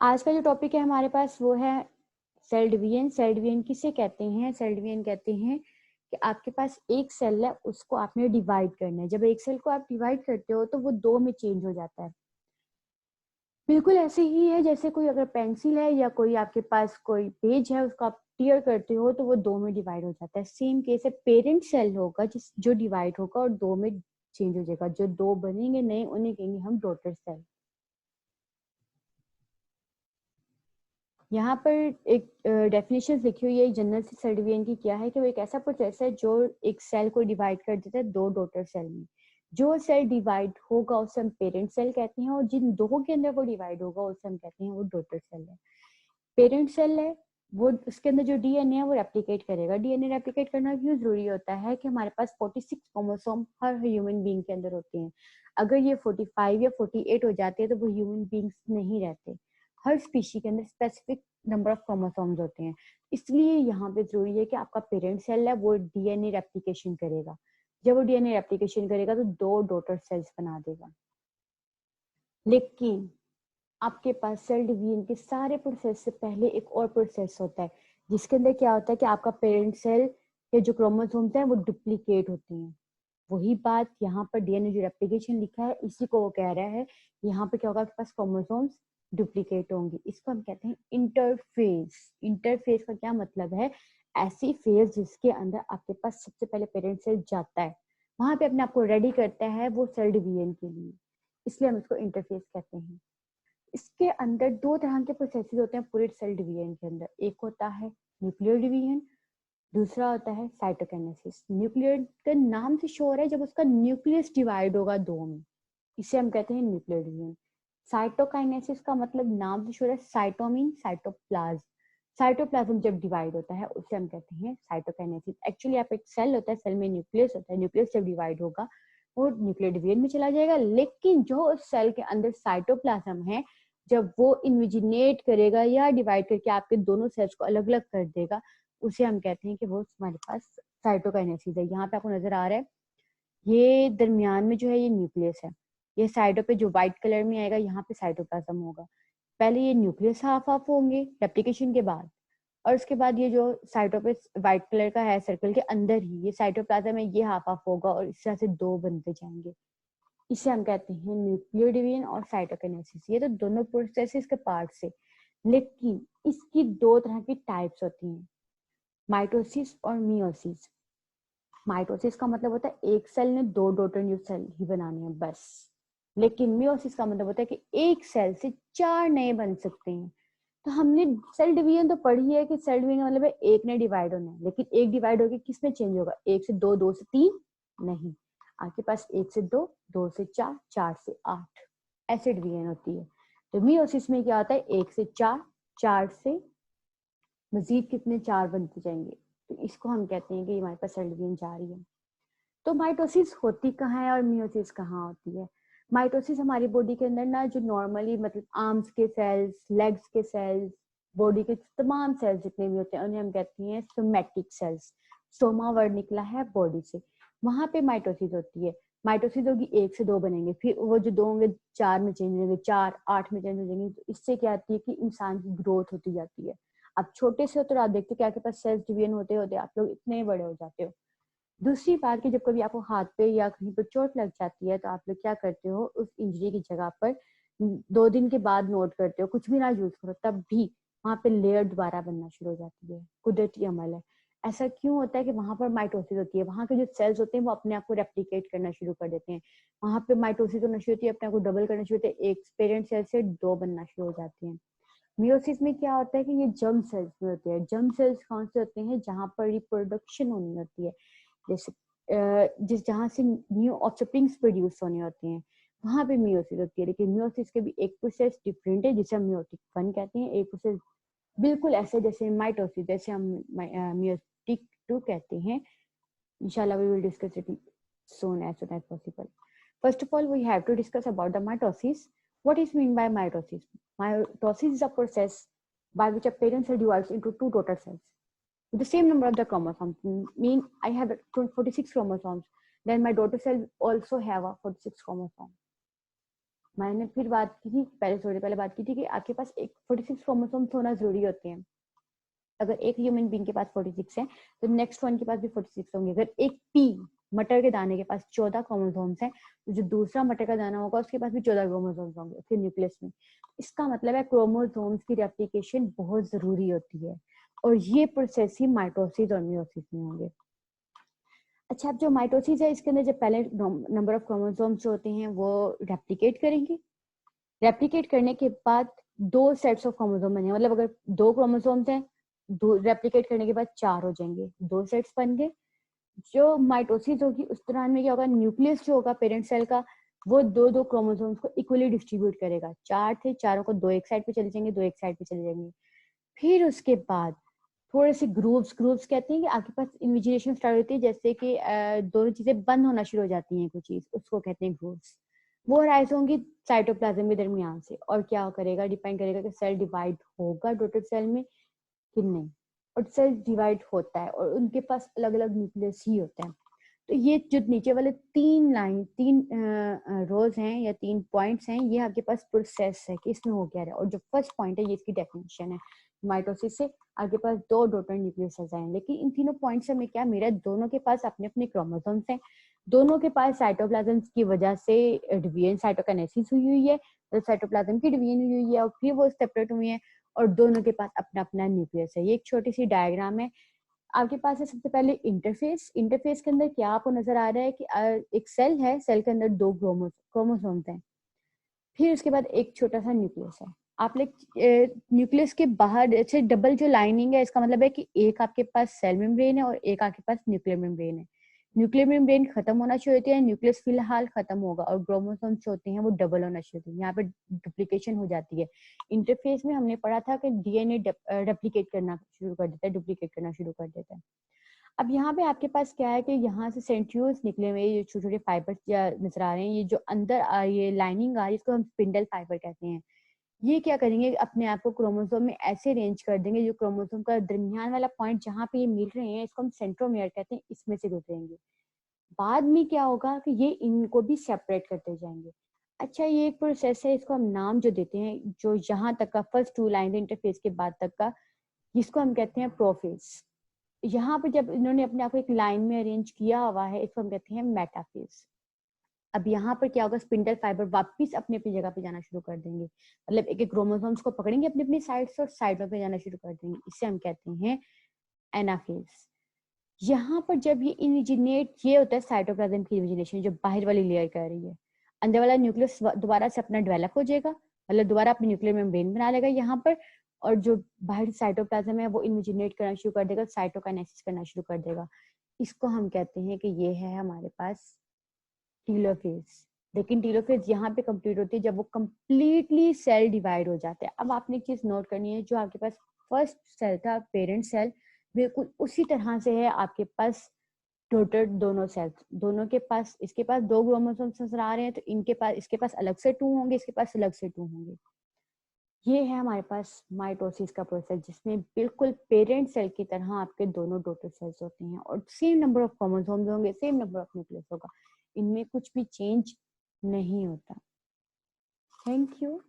आज का जो टॉपिक है हमारे पास वो है सेल डिवीजन। सेल डिवीजन किसे कहते हैं? सेल डिवीजन कहते हैं कि आपके पास एक सेल है, उसको आपने डिवाइड करना है। जब एक सेल को आप डिवाइड करते हो तो वो दो में चेंज हो जाता है। बिल्कुल ऐसे ही है जैसे कोई अगर पेंसिल है या कोई आपके पास कोई पेज है, उसको आप टीयर करते हो तो वो दो में डिवाइड हो जाता है। सेम केस है, पेरेंट सेल होगा जो डिवाइड होगा और दो में चेंज हो जाएगा। जो दो बनेंगे नए उन्हें कहेंगे हम डॉटर सेल। यहाँ पर एक डेफिनेशन लिखी हुई है जनरल सेल डिवीजन की। क्या है कि वो एक ऐसा प्रोसेस है जो एक सेल को डिवाइड कर देता है दो डॉटर सेल में। जो सेल डिवाइड होगा उसे हम पेरेंट सेल कहते हैं, और जिन दो के अंदर वो डिवाइड होगा उसे हम कहते हैं वो डॉटर सेल है। पेरेंट सेल है वो, उसके अंदर जो डीएनए है वो रेप्लिकेट करेगा। डीएनए रेप्लिकेट करना क्यों जरूरी होता है कि हमारे पास 46 क्रोमोसोम हर ह्यूमन बीइंग के अंदर होते हैं। अगर ये 45 या 48 हो जाते हैं तो वो ह्यूमन बीइंग्स नहीं रहते। हर स्पीशी के अंदर स्पेसिफिक नंबर ऑफ क्रोमोसोम्स होते हैं। इसलिए यहाँ पे जरूरी है कि आपका पेरेंट सेल है वो डीएनए रेप्लिकेशन करेगा। जब वो डीएनए रेप्लिकेशन करेगा तो दो डॉटर सेल्स बना देगा। लेकिन आपके पास सेल डिवीजन के सारे प्रोसेस से पहले एक और प्रोसेस होता है जिसके अंदर क्या होता है कि आपका पेरेंट सेल के जो क्रोमोसोम्स हैं वो डुप्लीकेट होती हैं। वही बात यहाँ पर डीएनए जो रेप्लिकेशन लिखा है इसी को वो कह रहा है। यहाँ पे क्या होगा, आपके पास क्रोमोसोम्स डुप्लीकेट होंगे। इसको हम कहते हैं इंटरफेज। इंटरफेज का क्या मतलब है? ऐसी फेज जिसके अंदर आपके पास सबसे पहले पेरेंट सेल जाता है, वहां पे अपने आप को रेडी करता है वो सेल डिवीजन के लिए, इसलिए हम इसको इंटरफेज कहते हैं। इसके अंदर दो तरह के प्रोसेसेस होते हैं पूरे सेल डिवीजन के अंदर। एक होता है न्यूक्लियर डिवीजन, दूसरा होता है साइटोकाइनेसिस। न्यूक्लियर का नाम से श्योर है जब उसका न्यूक्लियस डिवाइड होगा दो में, इसे हम कहते हैं न्यूक्लियर डिवीजन। साइटोकाइनेसिस का मतलब नाम से श्योर है, साइटो मीन साइटोप्लाज्म। साइटोप्लाज्म जब डिवाइड होता है उसे हम कहते हैं साइटोकाइनेसिस। एक्चुअली आप एक सेल होता है, सेल में न्यूक्लियस होता है, न्यूक्लियस जब डिवाइड होगा वो न्यूक्लियर डिवीजन में चला जाएगा। लेकिन जो सेल के अंदर साइटोप्लाज्म है, जब वो इन्विजिनेट करेगा या डिवाइड करके आपके दोनों सेल्स को अलग अलग कर देगा, उसे हम कहते हैं कि वो हमारे पास साइटोकाइनेसिस है। यहाँ पे आपको नजर आ रहा है ये दरमियान में जो है ये न्यूक्लियस है, ये साइडों पे जो व्हाइट कलर में आएगा यहाँ पे साइटोप्लाज्म होगा। पहले ये न्यूक्लियस हाफ हाफ होंगे रेप्लिकेशन के बाद, और उसके बाद ये जो साइटों पे व्हाइट कलर का है सर्कल के अंदर ही ये साइटोप्लाज्म है, ये हाफ हाफ होगा और इस तरह से दो बनते जाएंगे। इसे हम कहते हैं न्यूक्लियर डिवीजन और साइटोकाइनेसिस। ये तो दोनों प्रोसेसेस के पार्ट से, लेकिन इसकी दो तरह की टाइप्स होती हैं, माइटोसिस और मियोसिस। माइटोसिस का मतलब होता है एक सेल ने दो डॉटर न्यू सेल ही बनाने हैं बस। लेकिन मियोसिस का मतलब होता है कि एक सेल से चार नए बन सकते हैं। तो हमने सेल डिवीजन तो पढ़ी है कि सेल डिवीजन मतलब है एक ने डिवाइड होना है, लेकिन एक डिवाइड होकर किस में चेंज होगा? एक से दो, दो से तीन नहीं। आपके पास एक से दो, दो से चार, चार से आठ, ऐसे डिवीजन होती है। तो मियोसिस में क्या होता है? एक से चार, चार से मजीद कितने चार बनते जाएंगे। तो इसको हम कहते हैं कि हमारे पास सेल डिवीजन जारी है। तो माइटोसिस होती कहाँ है और मियोसिस कहाँ होती है? माइटोसिस हमारी बॉडी के अंदर ना, जो नॉर्मली मतलब आर्म्स के सेल्स, लेग्स के सेल्स, बॉडी के तमाम सेल्स जितने भी होते हैं उन्हें हम कहते हैं सोमैटिक सेल्स। सोमा वर्ड निकला है बॉडी से, वहां पे माइटोसिस होती है। माइटोसिस होगी एक से दो बनेंगे, फिर वो जो दो होंगे चार में चेंज होंगे, चार आठ में चेंज हो जाएंगे। तो इससे क्या आती है कि इंसान की ग्रोथ होती जाती है। अब छोटे से हो तो आप देखते हो कि आपके पास सेल्स डिवीजन होते होते आप लोग इतने बड़े हो जाते हो। दूसरी बात कि जब कभी आपको हाथ पे या कहीं पर चोट लग जाती है तो आप लोग क्या करते हो, उस इंजरी की जगह पर 2 दिन के बाद नोट करते हो, कुछ भी ना यूज करो तब भी वहां पे लेयर दोबारा बनना शुरू हो जाती है। कुदरती अमल है। ऐसा क्यों होता है कि वहां पर माइटोसिस होती है, वहां के जो सेल्स होते हैं वो अपने आप को रेप्लिकेट करना शुरू कर देते हैं। वहां पे माइटोसिस होना शुरू होती है, अपने आप को डबल करना शुरू होते हैं, एक पेरेंट सेल से दो बनना शुरू हो जाती है। मियोसिस में क्या होता है कि ये जर्म सेल्स में होते हैं। जर्म सेल्स कौन से होते हैं? जहां पर रिप्रोडक्शन होनी होती है, जैसे जहां से न्यू ऑफस्प्रिंग्स प्रोड्यूस होने होते हैं, वहां पे मियोसिस होती है। लेकिन मियोसिस के भी एक प्रोसेस डिफरेंट है जिसे हम मियोटिक 1 कहते हैं, एक प्रोसेस बिल्कुल ऐसे जैसे माइटोसिस, जैसे हम मियोटिक 2 कहते हैं। इंशाल्लाह we will discuss it soon as possible. First of all, we have to discuss about the mitosis. What is mean by mitosis? Mitosis is a process by which a parent cell divides into two daughter cells with the same number of the chromosomes. Mean I have 46 chromosomes, then my daughter cell also have a 46 chromosome. मैंने फिर बात की थी पहले, थोड़ी पहले बात की थी कि आपके पास एक 46 क्रोमोसोम्स होना जरूरी होते हैं। अगर एक ह्यूमन बीइंग के पास 46 है तो नेक्स्ट वन के पास भी 46 होंगे। अगर एक पी मटर के दाने के पास 14 क्रोमोसोम्स हैं तो जो दूसरा मटर का दाना होगा उसके पास भी 14 क्रोमोसोम्स होंगे उसके न्यूक्लियस में। इसका मतलब है क्रोमोसोम्स की रेप्लिकेशन बहुत जरूरी होती है और ये प्रोसेस ही माइटोसिस और मियोसिस में होंगे। अच्छा, अब जो माइटोसिस है इसके अंदर जब पहले नंबर ऑफ क्रोमोसोम्स जो होते हैं वो रेप्लिकेट करेंगे। रेप्लिकेट करने के बाद दो सेट्स ऑफ क्रोमोसोम बने, मतलब अगर दो क्रोमोसोम्स हैं, दो रेप्लिकेट करने के बाद 4 हो जाएंगे, दो सेट्स बन गए। जो माइटोसिस होगी उस दौरान में क्या होगा, न्यूक्लियस जो होगा पेरेंट सेल का वो दो दो क्रोमोसोम्स को इक्वली डिस्ट्रीब्यूट करेगा। 4 थे, चारों को दो एक साइड पे चले जाएंगे, दो एक साइड पे चले जाएंगे। फिर उसके बाद थोड़े से ग्रुप्स ग्रुप्स कहते हैं कि आपके पास इन्विजिनेशन स्टार्ट होती है, जैसे कि दोनों चीजें बंद होना शुरू हो जाती हैं, कुछ चीज उसको कहते हैं ग्रुप्स। वो राइज होंगी साइटोप्लाज्म के दरमियान से, और क्या करेगा, डिपेंड करेगा कि सेल डिवाइड होगा टोटल सेल में कि नहीं। और सेल डिवाइड होता है और उनके पास अलग अलग न्यूक्लियस ही होता है। तो ये जो नीचे वाले तीन रोज हैं या 3 पॉइंट्स हैं, ये आपके पास प्रोसेस है कि इसमें हो क्या रहा है। और जो फर्स्ट पॉइंट है ये इसकी डेफिनेशन है, माइटोसिस से आपके पास दो डॉटर न्यूक्लियस आए हैं। लेकिन इन तीनों पॉइंट्स में क्या, मेरा दोनों के पास अपने अपने क्रोमोसोम्स हैं, दोनों के पास साइटोप्लाज्म की वजह से डिवीजन साइटोकाइनेसिस हुई है, तो साइटोप्लाज्म की डिवीजन हुई है और फिर वो सेपरेट हुए हैं, और दोनों के पास अपना अपना न्यूक्लियस है। ये एक छोटी सी डायग्राम है आपके पास है। सबसे पहले इंटरफेस, इंटरफेस के अंदर क्या आपको नजर आ रहा है कि एक सेल है, सेल के अंदर दो क्रोमोसोम्स हैं, फिर उसके बाद एक छोटा सा न्यूक्लियस है। आप लोग न्यूक्लियस के बाहर अच्छे डबल जो लाइनिंग है, इसका मतलब है कि एक आपके पास सेल मेम्ब्रेन है और एक आपके पास न्यूक्लियर मेम्ब्रेन है। न्यूक्लियर मेम्ब्रेन खत्म होना शुरू होती है, न्यूक्लियस फिलहाल खत्म होगा और क्रोमोसोम्स होते हैं वो डबल होना शुरू होते हैं, यहाँ पे डुप्लीकेशन हो जाती है। इंटरफेस में हमने पढ़ा था कि डीएनए रेप्लिकेट करना शुरू कर देता है, डुप्लीकेट करना शुरू कर देता है। अब यहाँ पे आपके पास क्या है कि यहाँ से सेंट्रियोल्स निकले हुए, ये छोटे छोटे फाइबर नजर आ रहे हैं, ये जो अंदर ये लाइनिंग आ रही है इसको हम स्पिंडल फाइबर कहते हैं। ये क्या करेंगे, अपने आप को क्रोमोसोम में ऐसे अरेंज कर देंगे, जो क्रोमोसोम का दरमियान वाला पॉइंट जहाँ पे ये मिल रहे हैं इसको हम सेंट्रोमियर कहते हैं, इसमें से गुजरेंगे। बाद में क्या होगा कि ये इनको भी सेपरेट करते जाएंगे। अच्छा, ये एक प्रोसेस है, इसको हम नाम जो देते हैं, जो यहाँ तक का फर्स्ट 2 लाइन इंटरफेस के बाद तक का, जिसको हम कहते हैं प्रोफेज। यहाँ पे जब इन्होंने अपने आप को एक लाइन में अरेंज किया हुआ है, इसको हम कहते हैं मेटाफेज। अब यहाँ पर क्या होगा, स्पिंडल फाइबर वापस अपनी अपनी जगह पे जाना शुरू कर देंगे, मतलब एक एक क्रोमोसोम्स को पकड़ेंगे अपनी अपनी साइड से और साइडों पे जाना शुरू कर देंगे, इसे हम कहते हैं एनाफेज। यहाँ पर जब ये इनिजिनेट, ये होता है साइटोप्लाज्म की इनिजिनेशन, जो बाहर वाली लेयर कर रही है, अंदर वाला न्यूक्लियस दोबारा से अपना डेवलप हो जाएगा, मतलब दोबारा अपनी न्यूक्लियर मेम्ब्रेन बना लेगा यहाँ पर, और जो बाहर साइटोप्लाज्म है वो इनिजिनेट करना शुरू कर देगा, साइटोकाइनेसिस करना शुरू कर देगा। इसको हम कहते हैं कि ये है हमारे पास टीलोफेज। लेकिन टीलोफेज यहाँ पे कंप्लीट होती है जब वो कंप्लीटली सेल डिवाइड हो जाते हैं। अब आपने एक चीज नोट करनी है, जो आपके पास फर्स्ट सेल था पेरेंट सेल, बिल्कुल उसी तरह से है आपके पास टोटल दोनों सेल्स। दोनों के पास, इसके पास दो क्रोमोसोम्स नजर आ रहे हैं तो इनके पास, इसके पास अलग से 2 होंगे, इसके पास अलग से 2 होंगे। ये है हमारे पास माइटोसिस का प्रोसेस, जिसमें बिल्कुल पेरेंट सेल की तरह आपके दोनों डॉटर सेल्स होते हैं और सेम नंबर ऑफ क्रोमोसोम्स होंगे, सेम नंबर ऑफ न्यूक्लियस होगा, इनमें कुछ भी चेंज नहीं होता। Thank you.